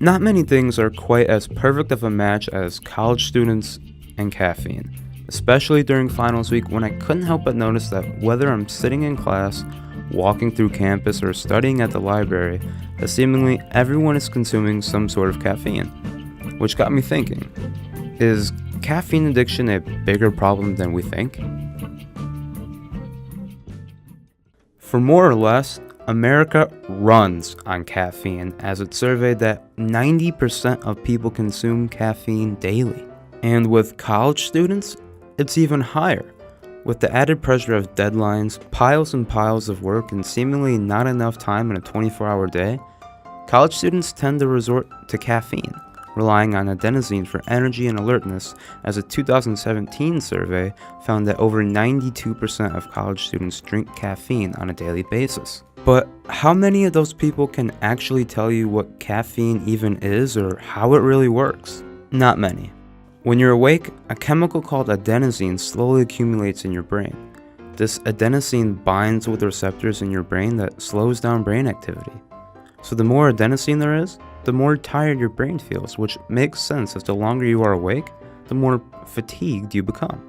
Not many things are quite as perfect of a match as college students and caffeine, especially during finals week when I couldn't help but notice that whether I'm sitting in class, walking through campus, or studying at the library, that seemingly everyone is consuming some sort of caffeine. Which got me thinking, is caffeine addiction a bigger problem than we think? For more or less, America runs on caffeine, as it surveyed that 90% of people consume caffeine daily. And with college students, it's even higher. With the added pressure of deadlines, piles and piles of work, and seemingly not enough time in a 24-hour day, college students tend to resort to caffeine, relying on adenosine for energy and alertness, as a 2017 survey found that over 92% of college students drink caffeine on a daily basis. But how many of those people can actually tell you what caffeine even is or how it really works? Not many. When you're awake, a chemical called adenosine slowly accumulates in your brain. This adenosine binds with receptors in your brain that slows down brain activity. So the more adenosine there is, the more tired your brain feels, which makes sense as the longer you are awake, the more fatigued you become.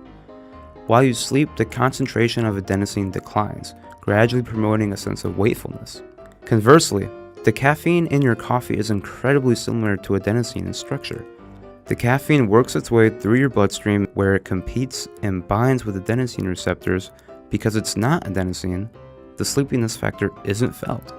While you sleep, the concentration of adenosine declines, gradually promoting a sense of wakefulness. Conversely, the caffeine in your coffee is incredibly similar to adenosine in structure. The caffeine works its way through your bloodstream where it competes and binds with adenosine receptors. Because it's not adenosine, the sleepiness factor isn't felt,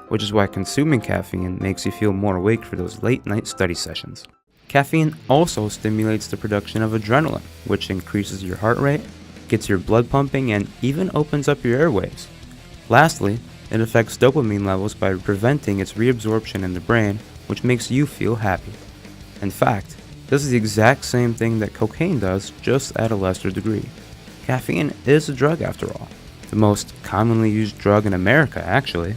which is why consuming caffeine makes you feel more awake for those late night study sessions. Caffeine also stimulates the production of adrenaline, which increases your heart rate, gets your blood pumping, and even opens up your airways. Lastly, it affects dopamine levels by preventing its reabsorption in the brain, which makes you feel happy. In fact, this is the exact same thing that cocaine does, just at a lesser degree. Caffeine is a drug after all, the most commonly used drug in America actually.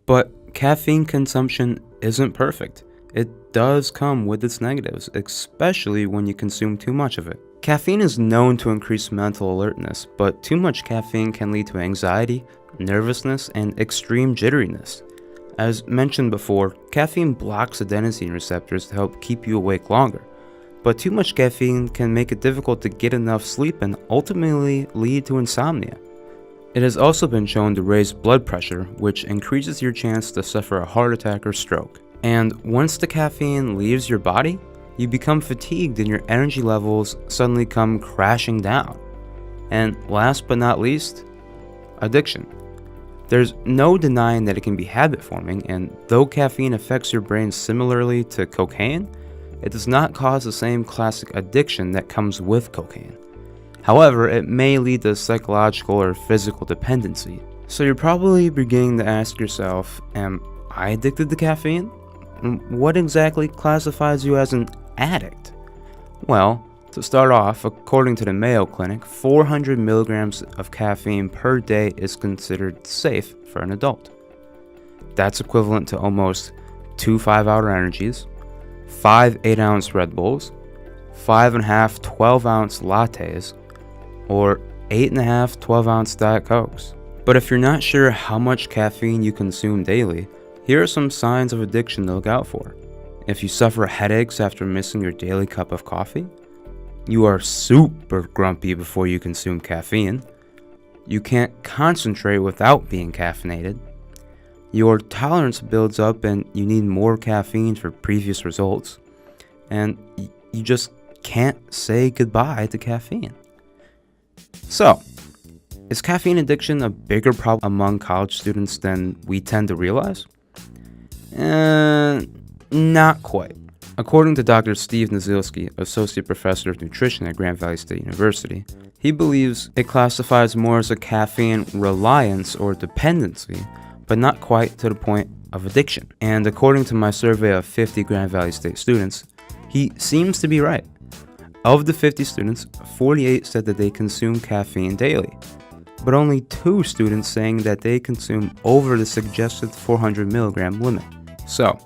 But caffeine consumption isn't perfect. It does come with its negatives, especially when you consume too much of it. Caffeine is known to increase mental alertness, but too much caffeine can lead to anxiety, nervousness, and extreme jitteriness. As mentioned before, caffeine blocks adenosine receptors to help keep you awake longer, but too much caffeine can make it difficult to get enough sleep and ultimately lead to insomnia. It has also been shown to raise blood pressure, which increases your chance to suffer a heart attack or stroke. And once the caffeine leaves your body, you become fatigued and your energy levels suddenly come crashing down. And last but not least, addiction. There's no denying that it can be habit forming, and though caffeine affects your brain similarly to cocaine, it does not cause the same classic addiction that comes with cocaine. However, it may lead to psychological or physical dependency. So you're probably beginning to ask yourself, am I addicted to caffeine? What exactly classifies you as an addict? Well, to start off, according to the Mayo Clinic, 400 milligrams of caffeine per day is considered safe for an adult. That's equivalent to almost 2 5-hour energies, 5 8-ounce Red Bulls, 5.5 12-ounce lattes, or 8.5 12-ounce Diet Cokes. But if you're not sure how much caffeine you consume daily, here are some signs of addiction to look out for. If you suffer headaches after missing your daily cup of coffee, you are super grumpy before you consume caffeine, you can't concentrate without being caffeinated, your tolerance builds up and you need more caffeine for previous results, and you just can't say goodbye to caffeine. So, is caffeine addiction a bigger problem among college students than we tend to realize? Not quite. According to Dr. Steve Nazilski, Associate Professor of Nutrition at Grand Valley State University, he believes it classifies more as a caffeine reliance or dependency, but not quite to the point of addiction. And according to my survey of 50 Grand Valley State students, he seems to be right. Of the 50 students, 48 said that they consume caffeine daily, but only 2 students saying that they consume over the suggested 400 milligram limit. So,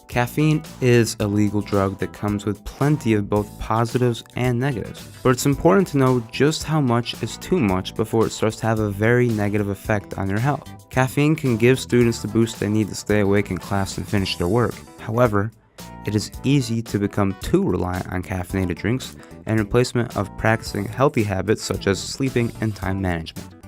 caffeine is a legal drug that comes with plenty of both positives and negatives, but it's important to know just how much is too much before it starts to have a very negative effect on your health. Caffeine can give students the boost they need to stay awake in class and finish their work. However, it is easy to become too reliant on caffeinated drinks in replacement of practicing healthy habits such as sleeping and time management.